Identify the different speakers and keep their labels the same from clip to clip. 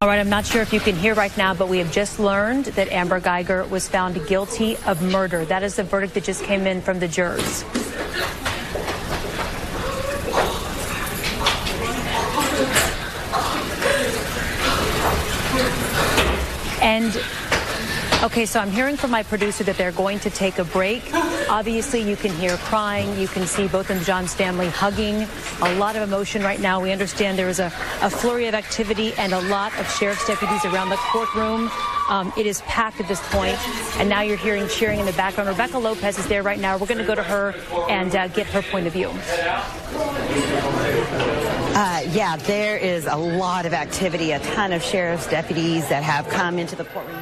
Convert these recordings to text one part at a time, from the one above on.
Speaker 1: All right, I'm not sure if you can hear right now, but we have just learned that Amber Guyger was found guilty of murder. That is the verdict that just came in from the jurors. And okay, so I'm hearing from my producer that they're going to take a break. Obviously, you can hear crying. You can see both of John's family hugging. A lot of emotion right now. We understand there is a flurry of activity and a lot of sheriff's deputies around the courtroom. It is packed at this point, and now you're hearing cheering in the background. Rebecca Lopez is there right now. We're going to go to her and get her point of view.
Speaker 2: Yeah, there is a lot of activity, a ton of sheriff's deputies that have come into the courtroom.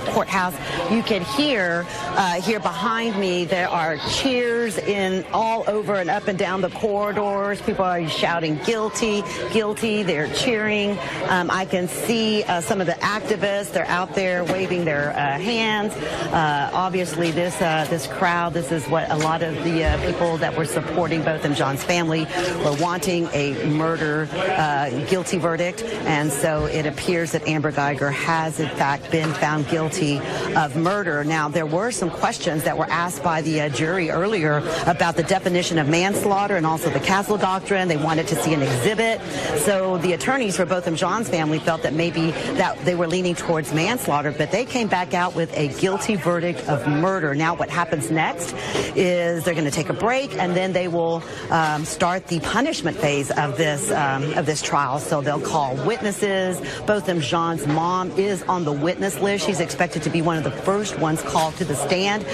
Speaker 2: Courthouse. You can hear here behind me, there are cheers in all over and up and down the corridors. People are shouting guilty, guilty. They're cheering. I can see some of the activists. They're out there waving their hands. Obviously, this crowd, this is what a lot of the people that were supporting both of John's family were wanting, a murder guilty verdict. And so it appears that Amber Guyger has, in fact, been found guilty of murder. Now, there were some questions that were asked by the jury earlier about the definition of manslaughter and also the Castle Doctrine. They wanted to see an exhibit. So the attorneys for both of John's family felt that maybe that they were leaning towards manslaughter, but they came back out with a guilty verdict of murder. Now, what happens next is they're going to take a break, and then they will start the punishment phase of this trial. So they'll call witnesses. Both of John's mom is on the witness list. She's expected to be one of the first ones called to the stand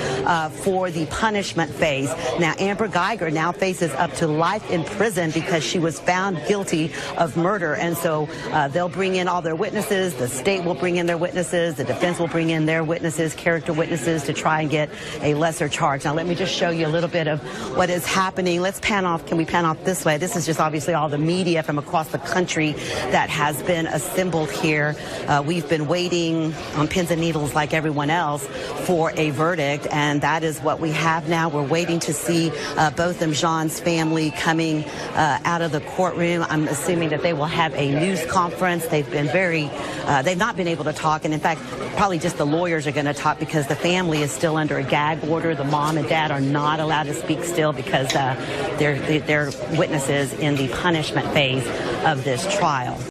Speaker 2: for the punishment phase. Now, Amber Guyger now faces up to life in prison because she was found guilty of murder. And so they'll bring in all their witnesses. The state will bring in their witnesses. The defense will bring in their witnesses, character witnesses, to try and get a lesser charge. Now, let me just show you a little bit of what is happening. Let's pan off. Can we pan off this way? This is just obviously all the media from across the country that has been assembled here. We've been waiting on pins and needles like everyone else for a verdict, and that is what we have now. We're waiting to see both of John's family coming out of the courtroom. I'm assuming that they will have a news conference. They've been they've not been able to talk, and in fact, probably just the lawyers are going to talk because the family is still under a gag order. The mom and dad are not allowed to speak still because they're witnesses in the punishment phase of this trial.